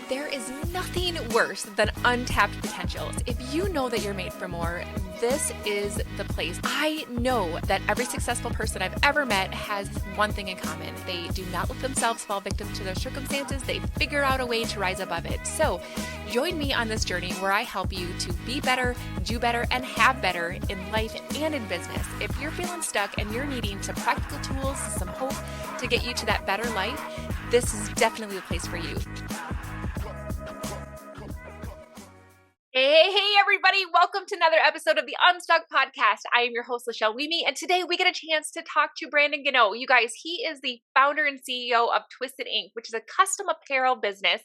There is nothing worse than untapped potentials. If you know that you're made for more, this is the place. I know that every successful person I've ever met has one thing in common. They do not let themselves fall victim to their circumstances. They figure out a way to rise above it. So join me on this journey where I help you to be better, do better, and have better in life and in business. If you're feeling stuck and you're needing some practical tools, some hope to get you to that better life, this is definitely the place for you. Hey, everybody. Welcome to another episode of the Unstuck Podcast. I am your host, Lachelle Weemy, and today we get a chance to talk to Brandon Gano. You guys, he is the founder and CEO of Twisted Inc., which is a custom apparel business,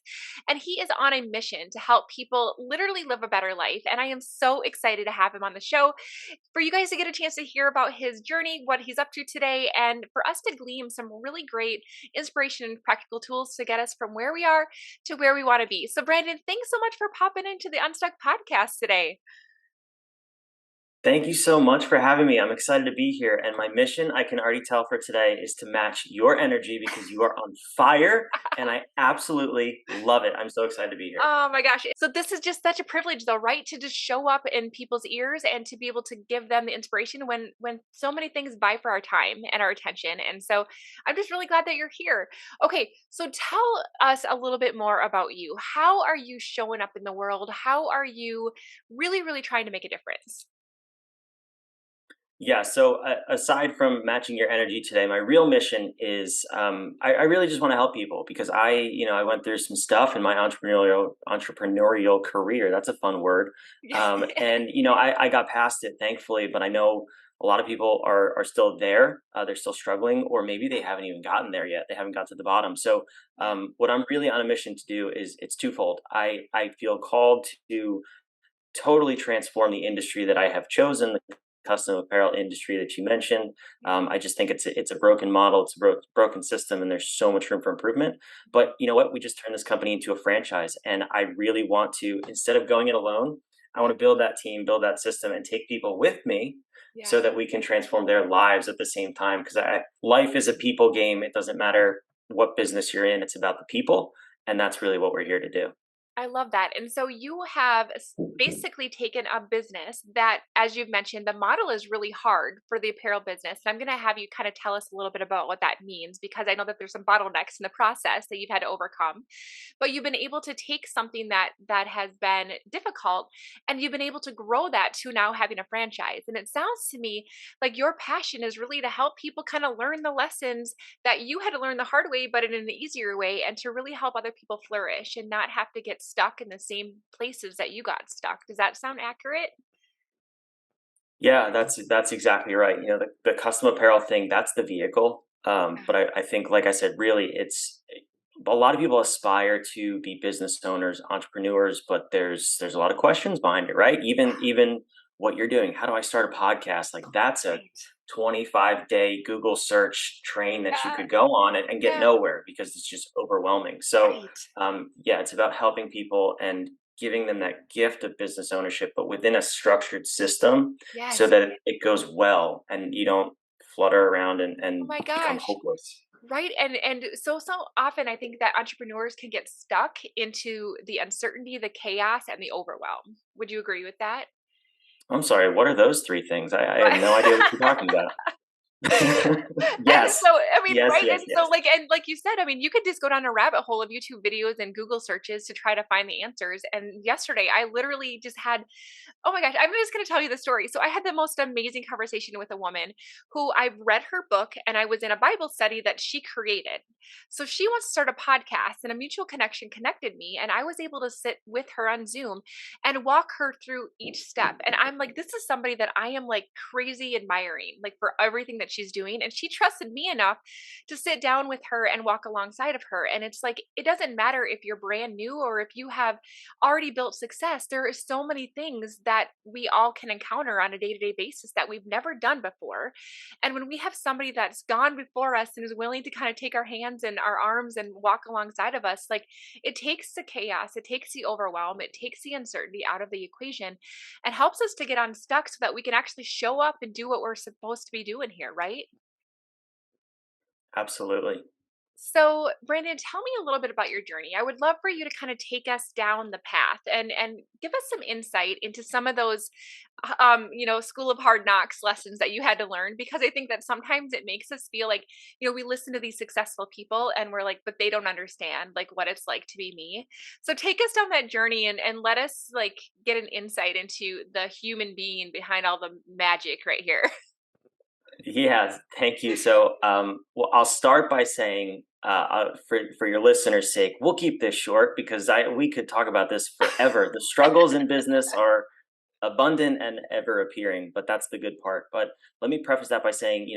and he is on a mission to help people literally live a better life, and I am so excited to have him on the show for you guys to get a chance to hear about his journey, what he's up to today, and for us to glean some really great inspiration and practical tools to get us from where we are to where we want to be. So, Brandon, thanks so much for popping into the Unstuck Podcast today. Thank you so much for having me. I'm excited to be here. And my mission, I can already tell for today, is to match your energy because you are on fire. And I absolutely love it. I'm so excited to be here. Oh my gosh. So this is just such a privilege though, right? To just show up in people's ears and to be able to give them the inspiration when so many things vie for our time and our attention. And so I'm just really glad that you're here. Okay, so tell us a little bit more about you. How are you showing up in the world? How are you really, really trying to make a difference? Yeah, so aside from matching your energy today, my real mission is I really just want to help people because I went through some stuff in my entrepreneurial career. That's a fun word. I got past it, thankfully, but I know a lot of people are still there. They're still struggling, or maybe they haven't even gotten there yet. They haven't got to the bottom. So what I'm really on a mission to do is it's twofold. I feel called to totally transform the industry that I have chosen, the custom apparel industry that you mentioned. I just think it's a broken model, it's a broken system, and there's so much room for improvement. But you know what? We just turned this company into a franchise, and I really want to, instead of going it alone, I want to build that team, build that system, and take people with me Yeah. so that we can transform their lives at the same time. Because life is a people game. It doesn't matter what business you're in; it's about the people, and that's really what we're here to do. I love that. And so you have basically taken a business that, as you've mentioned, the model is really hard for the apparel business. And I'm going to have you kind of tell us a little bit about what that means, because I know that there's some bottlenecks in the process that you've had to overcome. But you've been able to take something that has been difficult, and you've been able to grow that to now having a franchise. And it sounds to me like your passion is really to help people kind of learn the lessons that you had to learn the hard way, but in an easier way, and to really help other people flourish and not have to get stuck in the same places that you got stuck. Does that sound accurate? Yeah, that's exactly right. The custom apparel thing, that's the vehicle. But I think, like I said, really, it's a lot of people aspire to be business owners, entrepreneurs, but there's a lot of questions behind it, right? Even what you're doing. How do I start a podcast? Like that's a Right. 25-day Google search train that you Yeah. could go on and get Yeah. nowhere because it's just overwhelming. So Right. yeah, it's about helping people and giving them that gift of business ownership, but within a structured system so Yes. that it goes well and you don't flutter around Oh and my become gosh. hopeless. Right. And so often I think that entrepreneurs can get stuck into the uncertainty, the chaos, and the overwhelm. Would you agree with that? I'm sorry, what are those three things? I have Right. no idea what you're talking about. And Yes. so, I mean, Yes, right? yes, And so, yes. like you said, I mean, you could just go down a rabbit hole of YouTube videos and Google searches to try to find the answers. And yesterday, I literally just had, oh my gosh, I'm just going to tell you the story. So I had the most amazing conversation with a woman who I've read her book, and I was in a Bible study that she created. So she wants to start a podcast, and a mutual connection connected me, and I was able to sit with her on Zoom and walk her through each step. And I'm like, this is somebody that I am like crazy admiring, like for everything that she's doing. And she trusted me enough to sit down with her and walk alongside of her. And it's like, it doesn't matter if you're brand new or if you have already built success. There are so many things that we all can encounter on a day-to-day basis that we've never done before. And when we have somebody that's gone before us and is willing to kind of take our hands and our arms and walk alongside of us, like it takes the chaos, it takes the overwhelm, it takes the uncertainty out of the equation and helps us to get unstuck so that we can actually show up and do what we're supposed to be doing here, right? Absolutely. So, Brandon, tell me a little bit about your journey. I would love for you to kind of take us down the path and give us some insight into some of those school of hard knocks lessons that you had to learn, because I think that sometimes it makes us feel like, we listen to these successful people and we're like, but they don't understand like what it's like to be me. So take us down that journey and let us like get an insight into the human being behind all the magic right here. Yes, thank you. So, well, I'll start by saying, for your listeners' sake, we'll keep this short because I we could talk about this forever. The struggles in business are abundant and ever appearing, but that's the good part. But let me preface that by saying,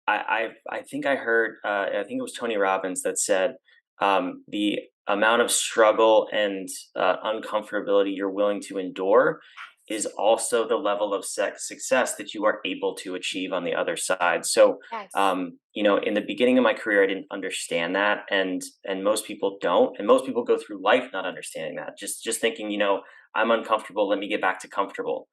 I think I heard, I think it was Tony Robbins that said, the amount of struggle and uncomfortability you're willing to endure is also the level of success that you are able to achieve on the other side. So, Yes. in the beginning of my career, I didn't understand that, and most people don't, and most people go through life not understanding that, just thinking, I'm uncomfortable. Let me get back to comfortable.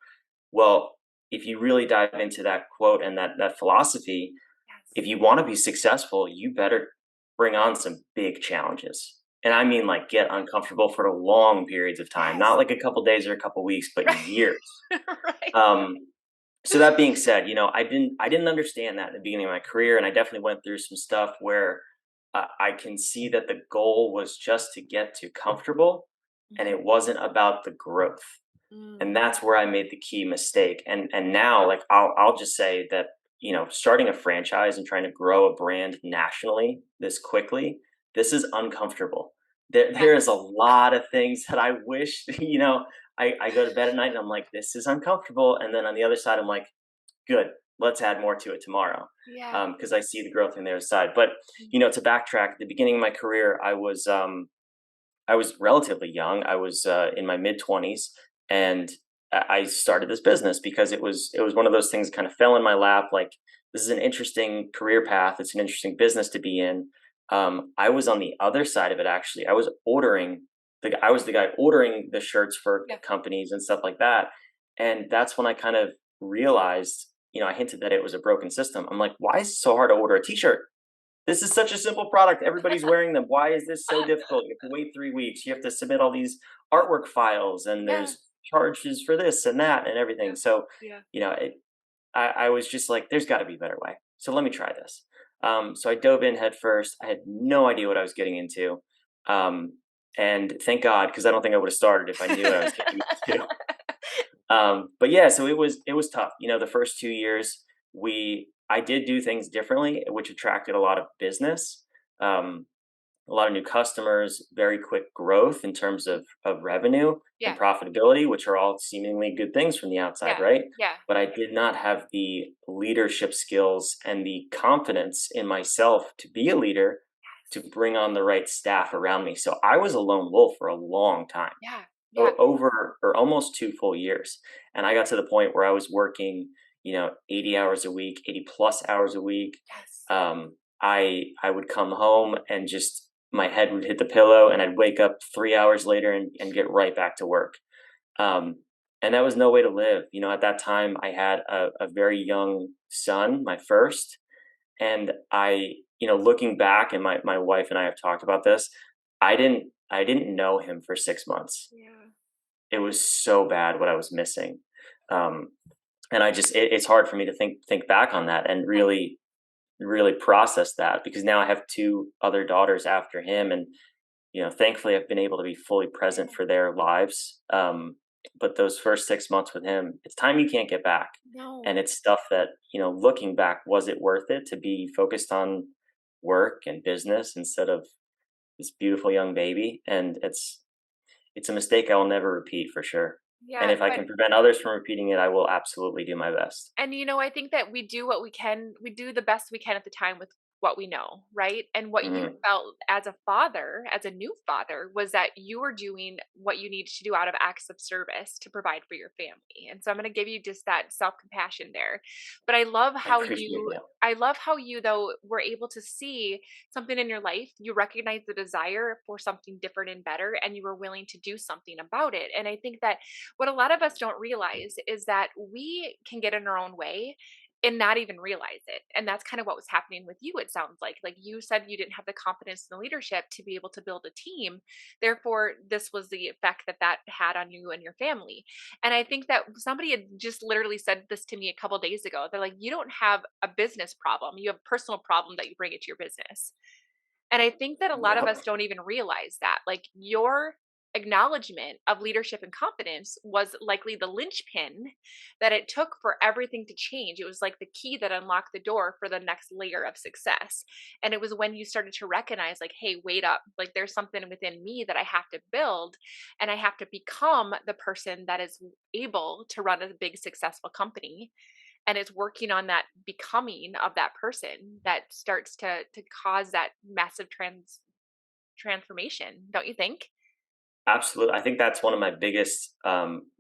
Well, if you really dive into that quote and that philosophy, Yes. if you want to be successful, you better bring on some big challenges. And I mean, like, get uncomfortable for long periods of time, not Yes. like a couple days or a couple weeks, but Right. years. Right. Um, so that being said, I didn't understand that at the beginning of my career, and I definitely went through some stuff where I can see that the goal was just to get to comfortable, and Mhm. it wasn't about the growth. And Mm. that's where I made the key mistake. And now, like, I'll just say that, starting a franchise and trying to grow a brand nationally this quickly, this is uncomfortable. There is a Yes. lot of things that I wish, I go to bed at night and I'm like, this is uncomfortable. And then on the other side, I'm like, good, let's add more to it tomorrow. Yeah. Because I see the growth in the other side. But, Mm. to backtrack, at the beginning of my career, I was relatively young. I was in my mid 20s, and I started this business because it was one of those things that kind of fell in my lap. Like, this is an interesting career path. It's an interesting business to be in. I was on the other side of it actually. I was the guy ordering the shirts for Yeah. companies and stuff like that, and that's when I kind of realized. I hinted that it was a broken system. I'm like, why is it so hard to order a T-shirt? This is such a simple product. Everybody's wearing them. Why is this so difficult? You have to wait 3 weeks. You have to submit all these artwork files, and Yes. there's charges for this and that and Yeah. everything. So, Yeah. I was just like, there's got to be a better way. So let me try this. So I dove in head first. I had no idea what I was getting into. Um, and thank God, because I don't think I would have started if I knew what I was getting into. But yeah, so it was tough. The first 2 years, I did do things differently, which attracted a lot of business, um, a lot of new customers, very quick growth in terms of revenue and Yeah. profitability, which are all seemingly good things from the outside, Yeah. right? Yeah. But I did not have the leadership skills and the confidence in myself to be a leader, to bring on the right staff around me. So I was a lone wolf for a long time, Yeah. Yeah. over or almost 2 full years. And I got to the point where I was working, 80 hours a week, 80 plus hours a week. Yes. I would come home and just my head would hit the pillow and I'd wake up 3 hours later and get right back to work. Um, and that was no way to live. At that time I had a very young son, my first, and looking back, and my wife and I have talked about this, I didn't know him for 6 months. Yeah. It was so bad what I was missing. Um, and it's hard for me to think back on that and Yes. really process that, because now I have two other daughters after him, and thankfully I've been able to be fully present Yeah. for their lives. But those first 6 months with him, it's time you can't get back, and No. it's stuff that, looking back, was it worth it to be focused on work and business instead of this beautiful young baby? And it's a mistake I will never repeat for sure. And Yeah. if I But can prevent others from repeating it, I will absolutely do my best. I think that we do what we can. We do the best we can at the time with what we know, right? And what you Mhm. felt as a father, as a new father, was that you were doing what you needed to do out of acts of service to provide for your family. And so I'm going to give you just that self-compassion there. But I appreciate you. I love how you though were able to see something in your life. You recognize the desire for something different and better, and you were willing to do something about it. And I think that what a lot of us don't realize is that we can get in our own way and not even realize it. And that's kind of what was happening with you, it sounds like. Like you said, you didn't have the confidence in the leadership to be able to build a team. Therefore, this was the effect that that had on you and your family. And I think that somebody had just literally said this to me a couple days ago. They're like, you don't have a business problem, you have a personal problem that you bring into your business. And I think that a lot of Yep. us don't even realize that. Like your acknowledgement of leadership and confidence was likely the linchpin that it took for everything to change. It was like the key that unlocked the door for the next layer of success. And it was when you started to recognize, like, hey, wait up, like there's something within me that I have to build, and I have to become the person that is able to run a big, successful company. And it's working on that becoming of that person that starts to cause that massive transformation, don't you think? Absolutely. I think that's one of my biggest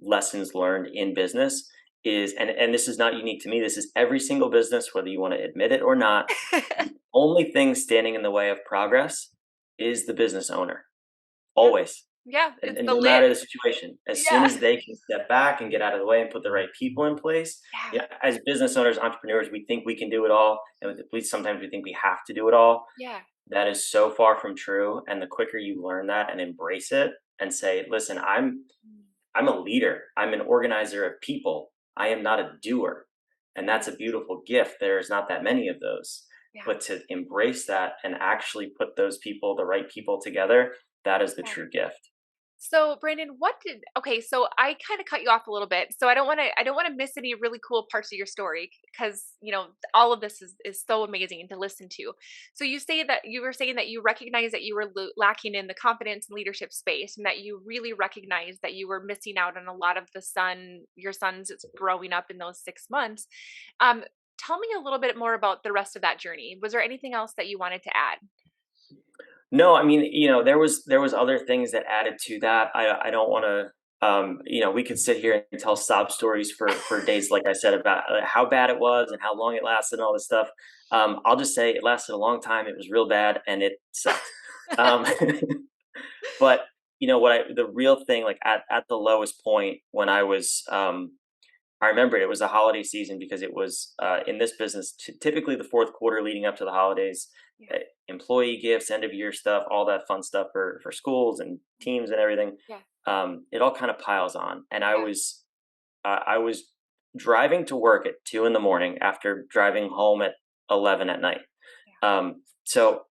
lessons learned in business is, and this is not unique to me. This is every single business, whether you want to admit it or not. The only thing standing in the way of progress is the business owner, Yeah, always. yeah, And, it's and the no lid. matter the situation, as soon Yeah, as they can step back and get out of the way and put the right people in place, yeah, yeah, as business owners, entrepreneurs, we think we can do it all, and sometimes we think we have to do it all. yeah, That is so far from true, and the quicker you learn that and embrace it and say, "Listen, mm, I'm a leader. I'm an organizer of people. I am not a doer." And yeah, that's a beautiful gift. There's not that many of those. yeah, But to embrace that and actually put those people, the right people together, that is the yeah. true gift. So, Brandon, what did okay, so I kind of cut you off a little bit. So I don't want to miss any really cool parts of your story because, all of this is so amazing to listen to. So you were saying that you recognized that you were lacking in the confidence and leadership space, and that you really recognized that you were missing out on a lot of your son's growing up in those 6 months. Um Tell me a little bit more about the rest of that journey. Was there anything else that you wanted to add? No, I mean, there was other things that added to that. I don't want to. We could sit here and tell sob stories for days, like I said, about how bad it was and how long it lasted and all this stuff. I'll just say it lasted a long time. It was real bad and it sucked. Um, but the real thing, like at the lowest point when I remember it was a holiday season because it was in this business, typically the fourth quarter leading up to the holidays, Yeah. employee gifts, end of year stuff, all that fun stuff for schools and teams and everything. Yeah. It all kind of piles on, and Yeah. I was driving to work at 2 in the morning after driving home at 11 at night. So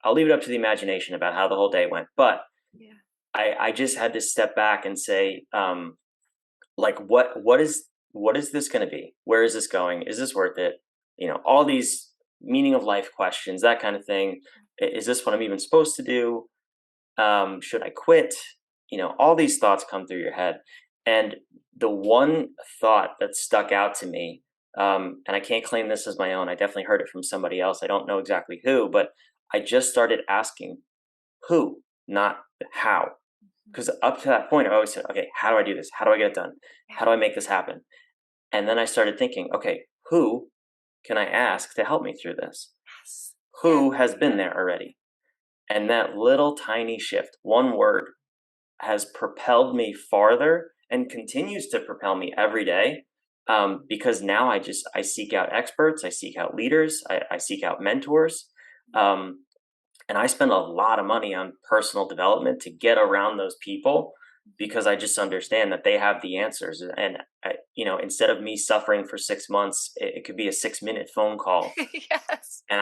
I'll leave it up to the imagination about how the whole day went, but Yeah. I just had to step back and say, like what is this going to be, where is this going, is this worth it, all these meaning of life questions, that kind of thing. Is this what I'm even supposed to do? Should I quit? All these thoughts come through your head, and the one thought that stuck out to me, and I can't claim this as my own, I definitely heard it from somebody else, I don't know exactly who, but I just started asking who, not how. Mhm. Because up to that point, I always said, okay, how do I do this? How do I get it done? Yeah. How do I make this happen? And then I started thinking, okay, who can I ask to help me through this? Yes. Yeah. Who has been there already? And that little tiny shift, one word, has propelled me farther and continues to propel me every day. Because now I seek out experts, I seek out leaders, I seek out mentors. Um, and I spend a lot of money on personal development to get around those people because I just understand that they have the answers. And instead of me suffering for 6 months, it could be a 6-minute phone call. Yes. And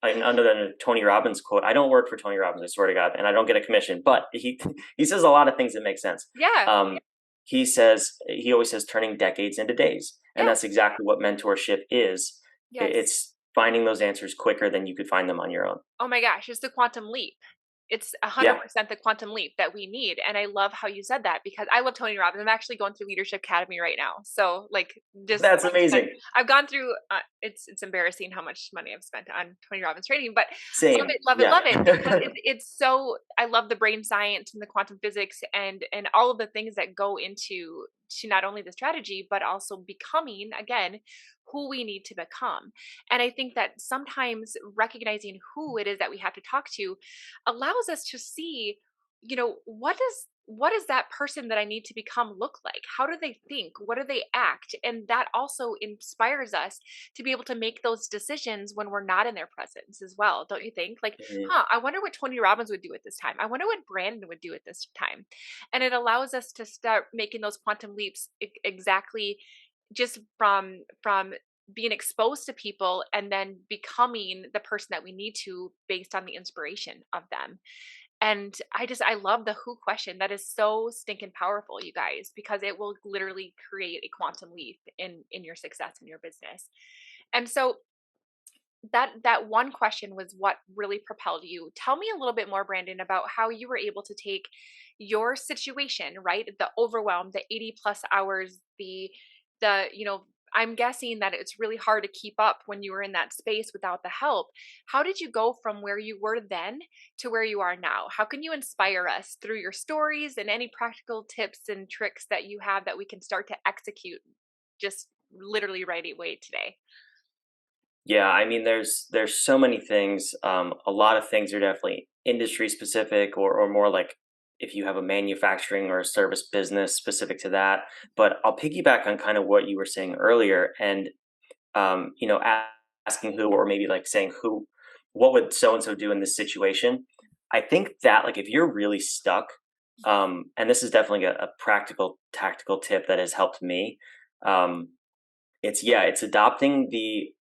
under the Tony Robbins quote, I don't work for Tony Robbins, I swear to God, and I don't get a commission, but he he says a lot of things that make sense. Yeah. He always says turning decades into days, and Yeah. that's exactly what mentorship is. Yes. It's finding those answers quicker than you could find them on your own. Oh my gosh, it's the quantum leap. It's Yeah, 100% the quantum leap that we need. And I love how you said that because I love Tony Robbins. I'm actually going through Leadership Academy right now. So like just that's like you said, amazing. I've gone through it's embarrassing how much money I've spent on Tony Robbins training, but love Same. it, love it, Yeah. love it because it's so I love the brain science and the quantum physics and all of the things that go into to not only the strategy but also becoming again who we need to become. And I think that sometimes recognizing who it is that we have to talk to allows us to see, what does what does that person that I need to become look like? How do they think? What do they act? And that also inspires us to be able to make those decisions when we're not in their presence as well. Don't you think? Like, Mhm. huh, I wonder what Tony Robbins would do at this time. I wonder what Brandon would do at this time. And it allows us to start making those quantum leaps exactly just from being exposed to people and then becoming the person that we need to based on the inspiration of them. And I love the who question. That is so stinking powerful, you guys, because it will literally create a quantum leap in your success in your business. And so that one question was what really propelled you. Tell me a little bit more, Brandon, about how you were able to take your situation, right? The overwhelm, the 80 plus hours, the I'm guessing that it's really hard to keep up when you were in that space without the help. How did you go from where you were then to where you are now? How can you inspire us through your stories and any practical tips and tricks that you have that we can start to execute just literally right away today? Yeah, I mean, there's so many things. A lot of things are definitely industry specific, or more like if you have a manufacturing or a service business specific to that. But I'll piggyback on kind of what you were saying earlier, and asking who, or maybe like saying who, what would so and so do in this situation. I think that like if you're really stuck, and this is definitely a practical tactical tip that has helped me. Um, it's adopting the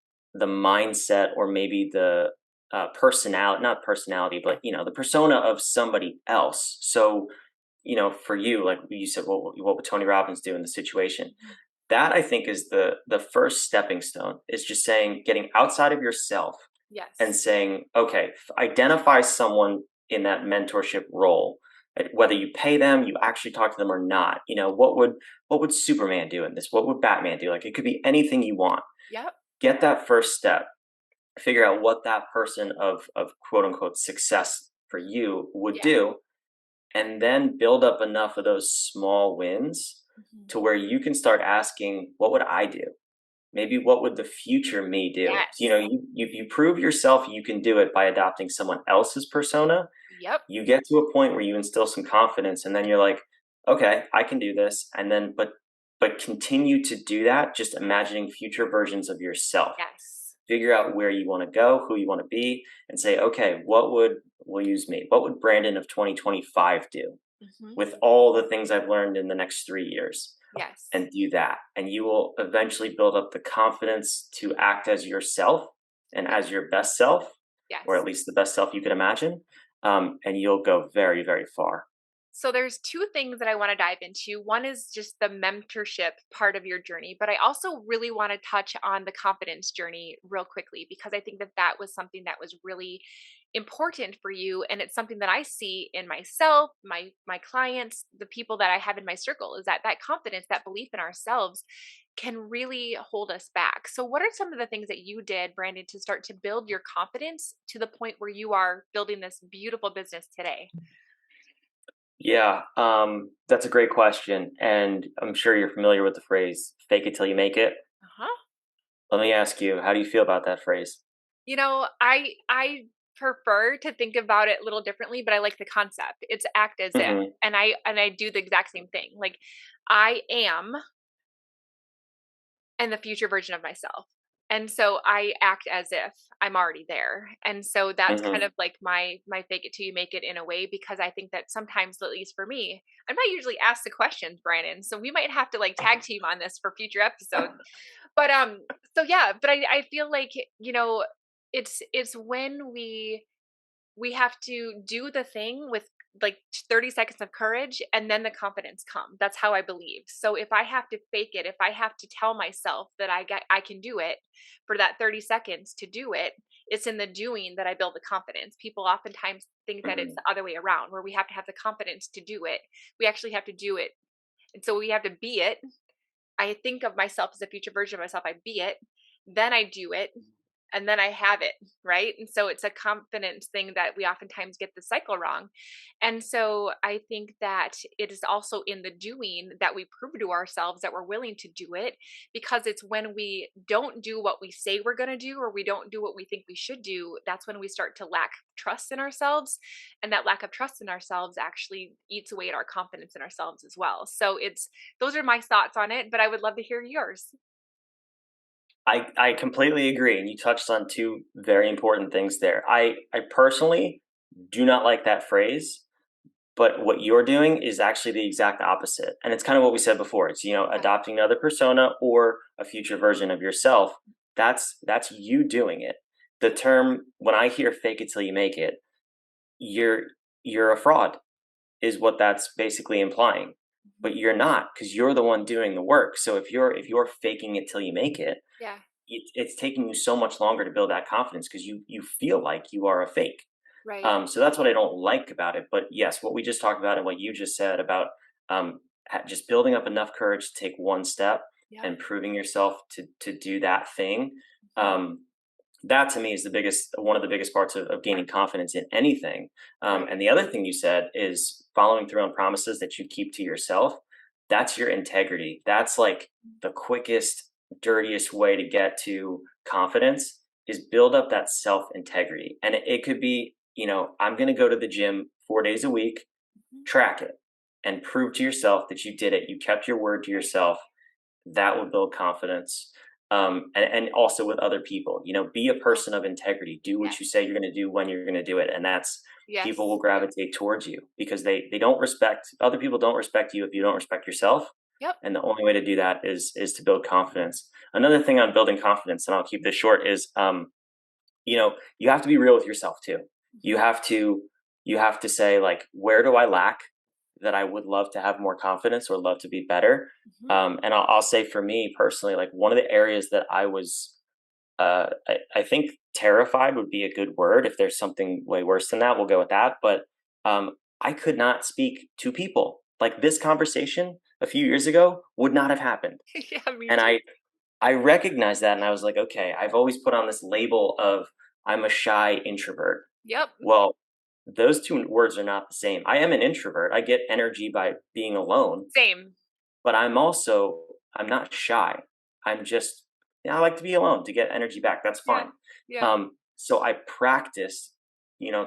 mindset, or maybe the personality, not personality, but the persona of somebody else. So for you, like you said, what would Tony Robbins do in the situation? Mhm. That I think is the first stepping stone, is just saying, getting outside of yourself and Yes. saying, okay, identify someone in that mentorship role. Whether you pay them, you actually talk to them or not. What would Superman do in this? What would Batman do? Like, it could be anything you want. Yep. Get that first step. Figure out what that person of quote unquote success for you would Yeah. do, and then build up enough of those small wins Mhm. to where you can start asking, what would I do? Maybe what would the future me do? Yes. You prove yourself you can do it by adopting someone else's persona. Yep. You get to a point where you instill some confidence, and then you're like, okay, I can do this. And then, but continue to do that, just imagining future versions of yourself. Yes. Figure out where you want to go, who you want to be, and say, okay, we'll use me. What would Brandon of 2025 do Mhm. with all the things I've learned in the next 3 years? Yes. And do that. And you will eventually build up the confidence to act as yourself and Yep. as your best self, or at Yes. least the best self you could imagine. And you'll go very, very far. So there's two things that I want to dive into. One is just the mentorship part of your journey, but I also really want to touch on the confidence journey real quickly because I think that that was something that was really important for you and it's something that I see in myself, my clients, the people that I have in my circle is that confidence, that belief in ourselves can really hold us back. So what are some of the things that you did, Brandon, to start to build your confidence to the point where you are building this beautiful business today? Yeah, that's a great question. And I'm sure you're familiar with the phrase, fake it till you make it. Uh-huh. Let me ask you, how do you feel about that phrase? I prefer to think about it a little differently, but I like the concept. It's act as if. Hmm. And I do the exact same thing. Like I am and the future version of myself. And so I act as if I'm already there. And so that's kind Hmm. of like my fake it till you make it in a way because I think that sometimes, at least for me, I'm not usually asked the questions, Brandon. So we might have to like tag team on this for future episodes. But so yeah, but I feel like, it's when we have to do the thing with like 30 seconds of courage and then the confidence come. That's how I believe. So if I have to fake it, if I have to tell myself that I can do it for that 30 seconds to do it, it's in the doing that I build the confidence. People oftentimes think that it's Hmm. the other way around where we have to have the confidence to do it. We actually have to do it. And so we have to be it. I think of myself as a future version of myself. I be it, then I do it, and then I have it, right? And so it's a confidence thing that we oftentimes get the cycle wrong. And so I think that it is also in the doing that we prove to ourselves that we're willing to do it, because it's when we don't do what we say we're going to do, or we don't do what we think we should do, that's when we start to lack trust in ourselves. And that lack of trust in ourselves actually eats away at our confidence in ourselves as well. So it's, those are my thoughts on it, but I would love to hear yours. I completely agree, and you touched on two very important things there. I personally do not like that phrase, but what you're doing is actually the exact opposite. And it's kind of what we said before. It's, Yeah. adopting another persona or a future version of yourself. That's you doing it. The term, when I hear fake it till you make it, you're you're a fraud is what that's basically implying. Mhm. But you're not, because you're the one doing the work. So if you're faking it till you make it, Yeah. it's taking you so much longer to build that confidence because you feel like you are a fake. Right. So that's what I don't like about it. But yes, what we just talked about and what you just said about just building up enough courage to take one step Yep. and proving yourself to do that thing. Mhm. Um, that to me is the biggest one of the biggest parts of gaining confidence in anything. Right. And the other thing you said is following through on promises that you keep to yourself. That's your integrity. That's like the quickest, dirtiest way to get to confidence is build up that self integrity. And it could be, I'm going to go to the gym 4 days a week, Mhm. track it, and prove to yourself that you did it. You kept your word to Right. yourself. That will build confidence. And also with other people, be a Oh, person of integrity. Do what you yes. say you're going to do when you're going to do it. And that's people will Yes. gravitate towards you because they don't respect other people don't respect you if you don't respect yourself. Yep. And the only way to do that is to build confidence. Another thing on building confidence, and I'll keep this short, is you have to be real with yourself too. You Mhm. have to you have to say, like, where do I lack that I would love to have more confidence or love to be better. Mhm. And I'll say for me personally, like one of the areas that I was I think terrified would be a good word. If there's something way worse than that, we'll go with that. But I could not speak to people. Like this conversation a few years ago would not have happened. Yeah, me And too. I recognized that and I was like, okay, I've always put on this label of I'm a shy introvert. Yep. Well, those two words are not the same. I am an introvert. I get energy by being alone, Same. but I'm not shy. I'm just I like to be alone to get energy back. That's Yeah. fine. Yeah. So I practiced,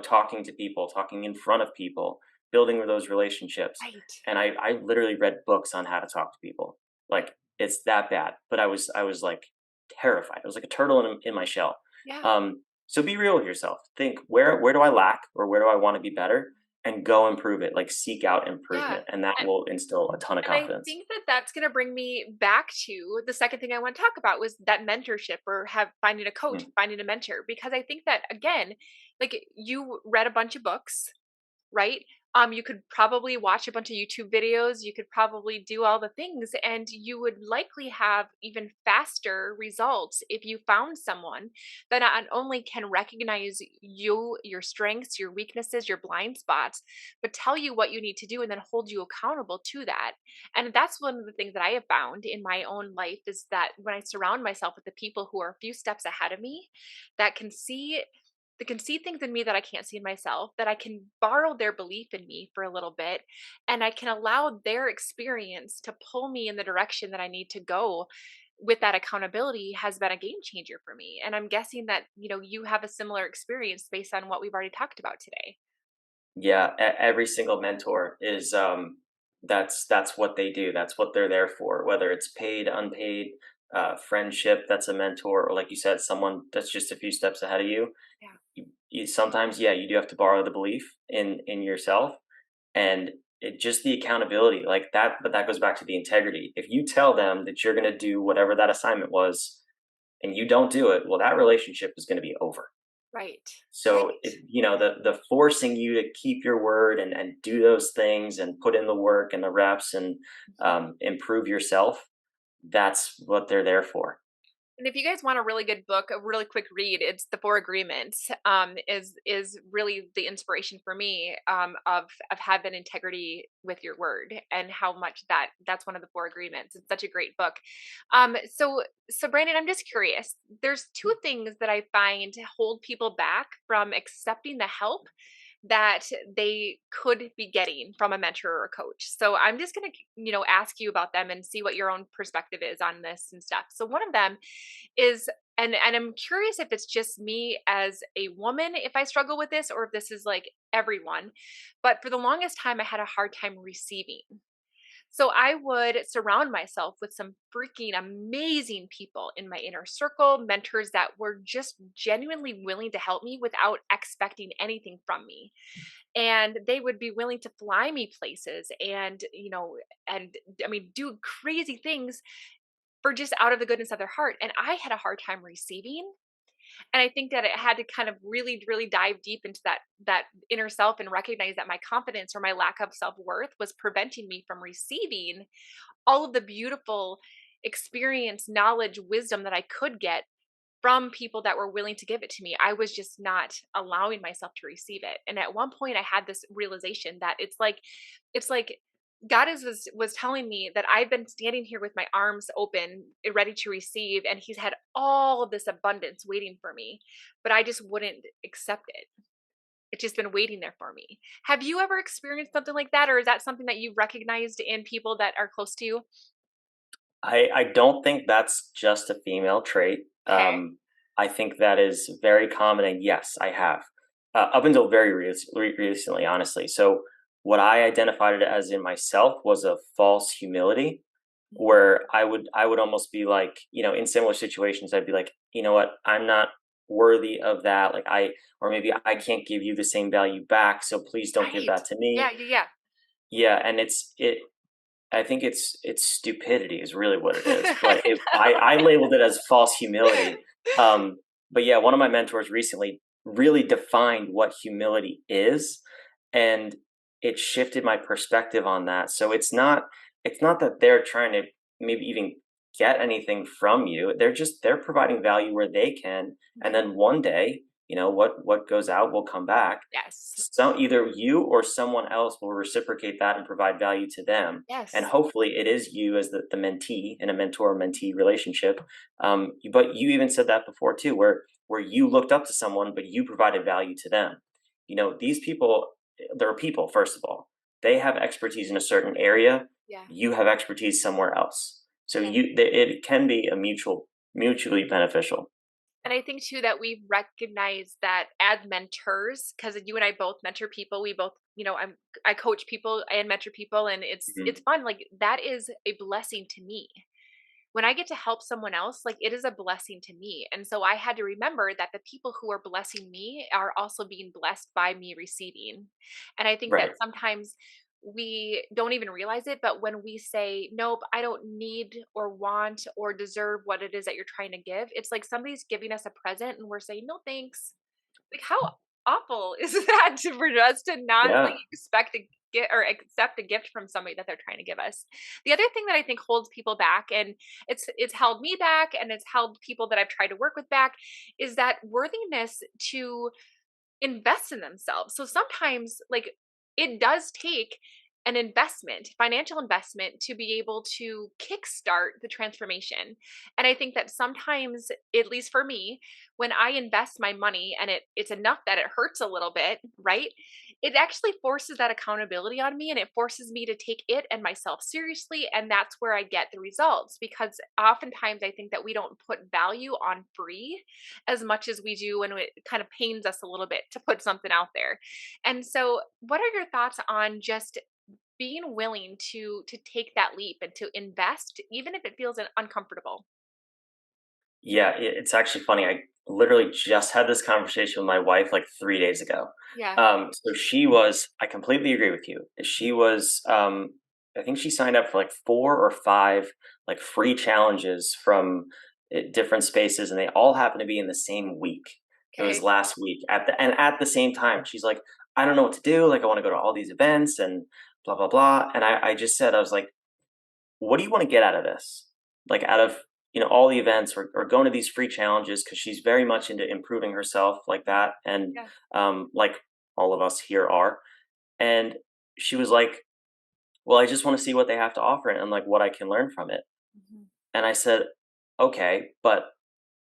talking to people, talking in front of people, building those relationships. Right. And I literally read books on how to talk to people. Like it's that bad. But I was like terrified. I was like a turtle in my shell. Yeah. So be real with yourself. Think where do I lack or where do I want to be better, and go improve it. Like seek out Yeah. improvement, and that And will instill a ton of and I confidence. think that that's going to bring me back to the second thing I want to talk about was that mentorship, or have finding a coach, Mm. finding a mentor, because I think that again, like you read a bunch of books, right? You could probably watch a bunch of YouTube videos, you could probably do all the things, and you would likely have even faster results if you found someone that not only can recognize you, your strengths, your weaknesses, your blind spots, but tell you what you need to do and then hold you accountable to that. And that's one of the things that I have found in my own life is that when I surround myself with the people who are a few steps ahead of me, that can see things in me that I can't see in myself, that I can borrow their belief in me for a little bit, and I can allow their experience to pull me in the direction that I need to go with that accountability has been a game changer for me. And I'm guessing that, you have a similar experience based on what we've already talked about today. Yeah, every single mentor is that's what they do. That's what they're there for. Whether it's paid, unpaid, friendship, that's a mentor, or like you said, someone that's just a few steps ahead of you. Yeah. You sometimes, yeah, you do have to borrow the belief in yourself, and just the accountability like that. But that goes back to the integrity. If you tell them that you're going to do whatever that assignment was, and you don't do it, well, that relationship is going to be over. Right. So Right. the forcing you to keep your word and do those things and put in the work and the reps and Mhm. improve yourself, that's what they're there for. And if you guys want a really good book, a really quick read, it's The Four Agreements. Is really the inspiration for me, of having integrity with your word, and how much that's one of the four agreements. It's such a great book. So Brandon, I'm just curious. There's two things that I find hold people back from accepting the help that they could be getting from a mentor or a coach. So I'm just going to, ask you about them and see what your own perspective is on this and stuff. So one of them is, and I'm curious if it's just me as a woman, if I struggle with this, or if this is like everyone. But for the longest time, I had a hard time receiving. So I would surround myself with some freaking amazing people in my inner circle, mentors that were just genuinely willing to help me without expecting anything from me. And they would be willing to fly me places, and I mean, do crazy things for just out of the goodness of their heart. And I had a hard time receiving. And I think that it had to kind of really, really dive deep into that inner self and recognize that my confidence or my lack of self-worth was preventing me from receiving all of the beautiful experience, knowledge, wisdom that I could get from people that were willing to give it to me. I was just not allowing myself to receive it. And at one point I had this realization that it's like God was telling me that I've been standing here with my arms open, ready to receive, and He's had all of this abundance waiting for me, but I just wouldn't accept it. It's just been waiting there for me. Have you ever experienced something like that, or is that something that you've recognized in people that are close to you? I don't think that's just a female trait. Okay. I think that is very common, and yes, I have up until very recently, honestly. So what I identified it as in myself was a false humility, Mhm. where I would almost be like, in similar situations, I'd be like, you know what, I'm not worthy of that. Like or maybe I can't give you the same value back, so please don't give Right. that to Yeah, me. yeah, Yeah, and I think it's stupidity is really what it is, but I labeled it as false humility. Um, but yeah, one of my mentors recently really defined what humility is, and it shifted my perspective on that. So it's not that they're trying to maybe even get anything from you. They're providing value where they can, and Mhm. then one day, what goes out will come back. Yes. So either you or someone else will reciprocate that and provide value to them, and Yes. hopefully it is you as the mentee in a mentor mentee relationship. But you even said that before too, where you looked up to someone but you provided value to them. These people, they're people, first of all. They have expertise in a certain area, Yeah. you have expertise somewhere else, so Yeah. it can be a mutually beneficial. And I think too that we've recognized that as mentors, because you and I both mentor people, we both, I coach people and mentor people, and it's Mhm. fun. Like that is a blessing to me. When I get to help someone else, like it is a blessing to me. And so I had to remember that the people who are blessing me are also being blessed by me receiving. And I think that Right. sometimes we don't even realize it, but when we say, nope, I don't need or want or deserve what it is that you're trying to give, it's like somebody's giving us a present and we're saying, no, thanks. Like, how awful is that for us to not like Yeah. expect to get or accept a gift from somebody that they're trying to give us? The other thing that I think holds people back, and it's held me back, and it's held people that I've tried to work with back, is that worthiness to invest in themselves. So sometimes, like, it does take an investment, financial investment, to be able to kickstart the transformation. And I think that sometimes, at least for me, when I invest my money and it's enough that it hurts a little bit, right? It actually forces that accountability on me, and it forces me to take it and myself seriously. And that's where I get the results, because oftentimes I think that we don't put value on free as much as we do when it kind of pains us a little bit to put something out there. And so, what are your thoughts on just being willing to take that leap and to invest, even if it feels uncomfortable? Yeah, it's actually funny. I literally just had this conversation with my wife like 3 days ago. Yeah. So I completely agree with you. I think she signed up for like 4 or 5 like free challenges from different spaces, and they all happen to be in the same week. It was Okay. last week at the same time. She's like, I don't know what to do. Like, I want to go to all these events and blah blah blah. And I just said, I was like, what do you want to get out of this? Like, out of all the events or going to these free challenges because she's very much into improving herself like that, and Yeah. like all of us here are. And she was like, "Well, I just want to see what they have to offer and like what I can learn from it." Mhm. And I said, "Okay, but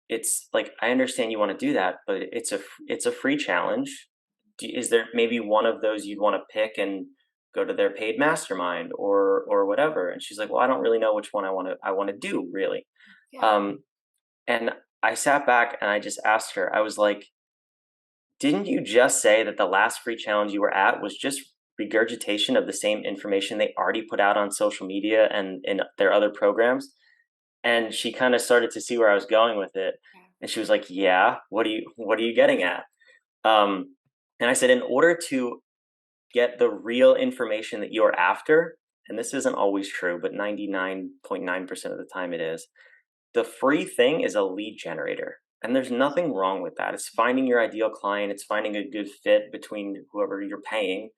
it's like I understand you want to do that, but it's a free challenge. Is there maybe one of those you'd want to pick and go to their paid mastermind or whatever?" And she's like, "Well, I don't really know which one I want to do really." Yeah. Um, and I sat back and I just asked her. I was like, "Didn't you just say that the last free challenge you were at was just regurgitation of the same information they already put out on social media and in their other programs?" And she kind of started to see where I was going with it. Yeah. And she was like, "Yeah, what are you getting at?" Um, and I said, "In order to get the real information that you're after, and this isn't always true, but 99.9% of the time it is, the free thing is a lead generator. And there's nothing wrong with that. It's finding your ideal client, it's finding a good fit between whoever you're paying,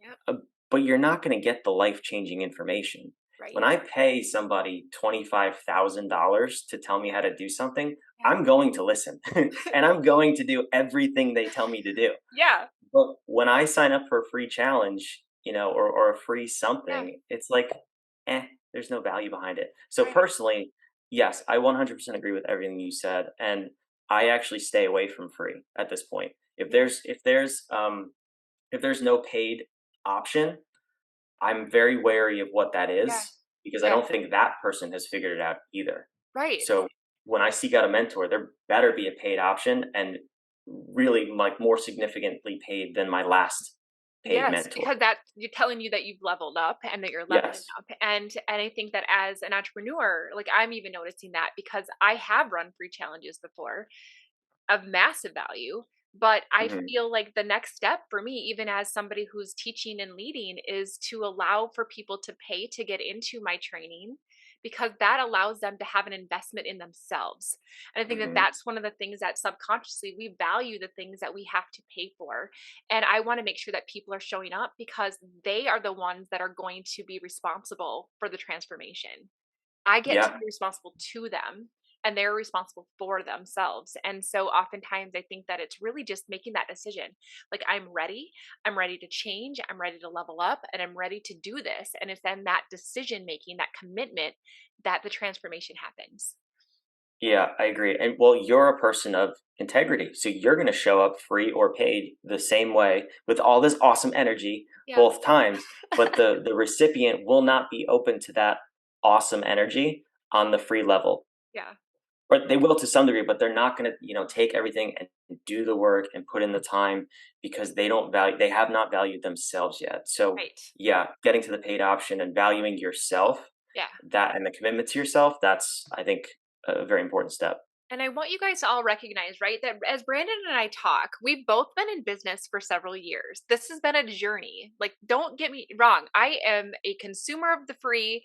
Yep. uh, but you're not going to get the life changing information. When Right. I pay somebody $25,000 to tell me how to do something, Yeah. I'm going to listen and I'm going to do everything they tell me to do. Yeah. But when I sign up for a free challenge, or a free Yeah. something, it's like, there's no value behind it. So Right. personally, yes, I 100% agree with everything you said, and I actually stay away from free at this point. If Yeah. there's if there's if there's no paid option, I'm very wary of what that Yeah. is because I Yeah. don't think that person has figured it out either. Right. So when I seek out a mentor, there better be a paid option and really like more significantly paid than my last paid Yes, mentor. because that you're telling you that you've leveled up and that you're leveling Yes. up. And I think that as an entrepreneur, like I'm even noticing that because I have run free challenges before of massive value. But I Mhm. feel like the next step for me, even as somebody who's teaching and leading, is to allow for people to pay to get into my training because that allows them to have an investment in themselves. And I think that Mhm. that's one of the things that subconsciously we value the things that we have to pay for. And I want to make sure that people are showing up because they are the ones that are going to be responsible for the transformation. I get to Yeah. be responsible to them and they're responsible for themselves. And so oftentimes I think that it's really just making that decision. Like I'm ready to change, I'm ready to level up, and I'm ready to do this. And it's then that decision making, that commitment that the transformation happens. Yeah, I agree. And well, you're a person of integrity. So you're going to show up free or paid the same way with all this awesome energy Yeah. both times, but the recipient will not be open to that awesome energy on the free level. Yeah. Or they will to some degree, but they're not gonna, take everything and do the work and put in the time because they have not valued themselves yet. So, Right. yeah, getting to the paid option and valuing yourself, Yeah. that and the commitment to yourself, that's, I think, a very important step. And I want you guys to all recognize, right, that as Brandon and I talk, we've both been in business for several years. This has been a journey. Like, don't get me wrong. I am a consumer of the free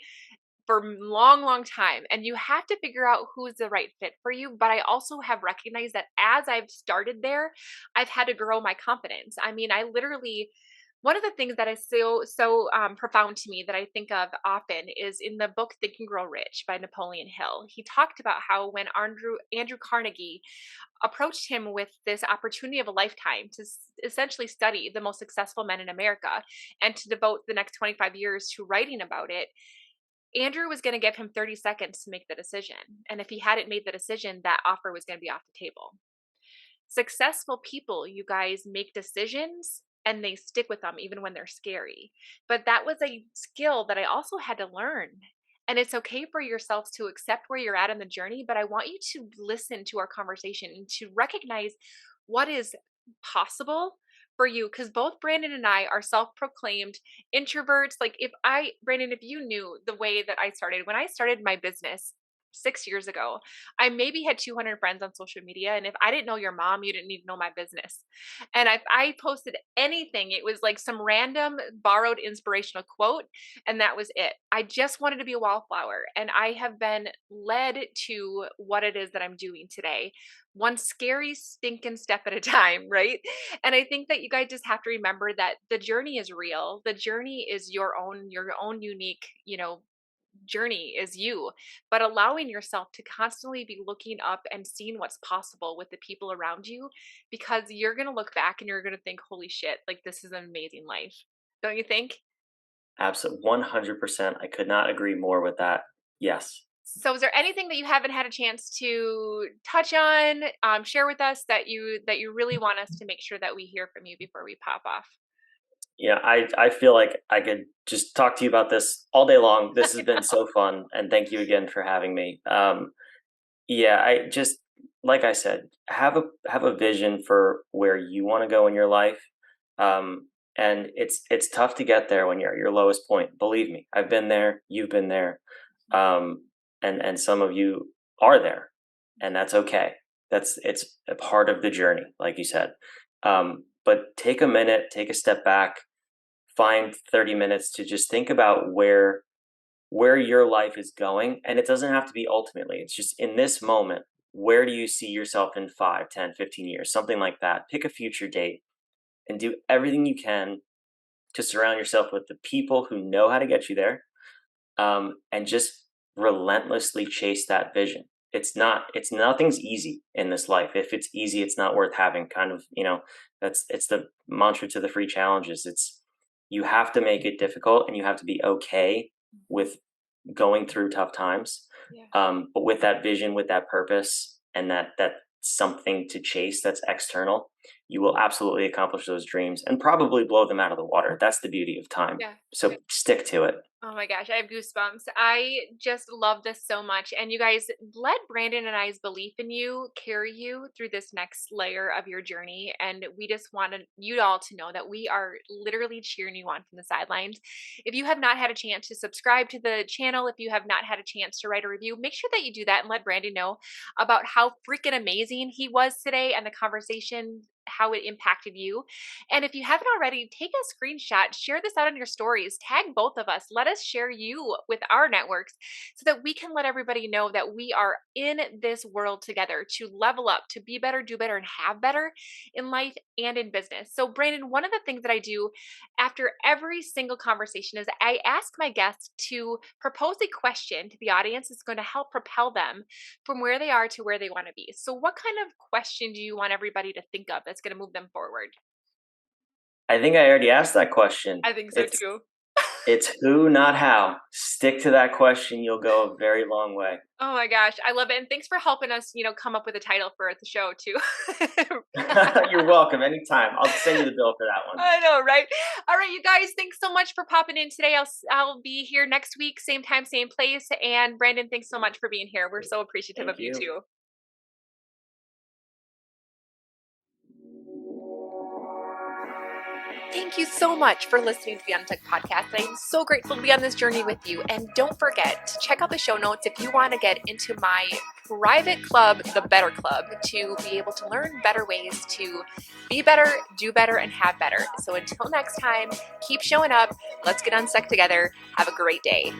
for long, long time. And you have to figure out who's the right fit for you. But I also have recognized that as I've started there, I've had to grow my confidence. I mean, I literally, one of the things that is so profound to me that I think of often is in the book Think and Grow Rich by Napoleon Hill. He talked about how when Andrew Carnegie approached him with this opportunity of a lifetime to essentially study the most successful men in America and to devote the next 25 years to writing about it, Andrew was going to give him 30 seconds to make the decision. And if he hadn't made the decision, that offer was going to be off the table. Successful people, you guys, make decisions and they stick with them even when they're scary. But that was a skill that I also had to learn. And it's okay for yourselves to accept where you're at in the journey, but I want you to listen to our conversation and to recognize what is possible for you because both Brandon and I are self-proclaimed introverts. Like if I Brandon, if you knew the way that I started, when I started my business 6 years ago, I maybe had 200 friends on social media. And if I didn't know your mom, you didn't need to know my business. And if I posted anything, it was like some random borrowed inspirational quote. And that was it. I just wanted to be a wallflower. And I have been led to what it is that I'm doing today, one scary, stinking step at a time, right? And I think that you guys just have to remember that the journey is real. The journey is your own unique, journey is you, but allowing yourself to constantly be looking up and seeing what's possible with the people around you, because you're going to look back and you're going to think, holy shit, like this is an amazing life. Don't you think? Absolutely, 100%. I could not agree more with that. Yes. So is there anything that you haven't had a chance to touch on, share with us that you really want us to make sure that we hear from you before we pop off? Yeah, I feel like I could just talk to you about this all day long. This has been so fun, and thank you again for having me. Yeah, I just like I said, have a vision for where you want to go in your life. And it's tough to get there when you're at your lowest point. Believe me, I've been there, you've been there. And some of you are there, and that's okay. It's a part of the journey, like you said. But take a minute, take a step back, find 30 minutes to just think about where your life is going, and it doesn't have to be ultimately. It's just in this moment, where do you see yourself in 5, 10, 15 years, something like that. Pick a future date and do everything you can to surround yourself with the people who know how to get you there, and just relentlessly chase that vision. It's nothing's easy in this life. If it's easy, it's not worth having. Kind of, it's the mantra to the free challenges. It's you have to make it difficult, and you have to be okay with going through tough times. Yeah. But with that vision, with that purpose, and that something to chase that's external, you will absolutely accomplish those dreams and probably blow them out of the water. That's the beauty of time. Yeah. So stick to it. Oh my gosh, I have goosebumps. I just love this so much. And you guys, let Brandon and I's belief in you carry you through this next layer of your journey. And we just wanted you all to know that we are literally cheering you on from the sidelines. If you have not had a chance to subscribe to the channel, if you have not had a chance to write a review, make sure that you do that and let Brandon know about how freaking amazing he was today and the conversation, how it impacted you. And if you haven't already, take a screenshot, share this out on your stories, tag both of us. Let us share you with our networks so that we can let everybody know that we are in this world together to level up, to be better, do better, and have better in life and in business. So, Brandon, one of the things that I do after every single conversation is I ask my guests to propose a question to the audience that's going to help propel them from where they are to where they want to be. So, what kind of question do you want everybody to think of that's going to move them forward? I think I already asked that question. I think so too. It's who, not how. Stick to that question. You'll go a very long way. Oh my gosh, I love it. And thanks for helping us, come up with a title for the show too. You're welcome. Anytime. I'll send you the bill for that one. I know, right? All right, you guys, thanks so much for popping in today. I'll be here next week, same time, same place. And Brandon, thanks so much for being here. We're so appreciative Thank of you you. too. Thank you so much for listening to the Untucked Podcast. I'm so grateful to be on this journey with you. And don't forget to check out the show notes if you want to get into my private club, the Better Club, to be able to learn better ways to be better, do better, and have better. So until next time, keep showing up. Let's get unstuck together. Have a great day.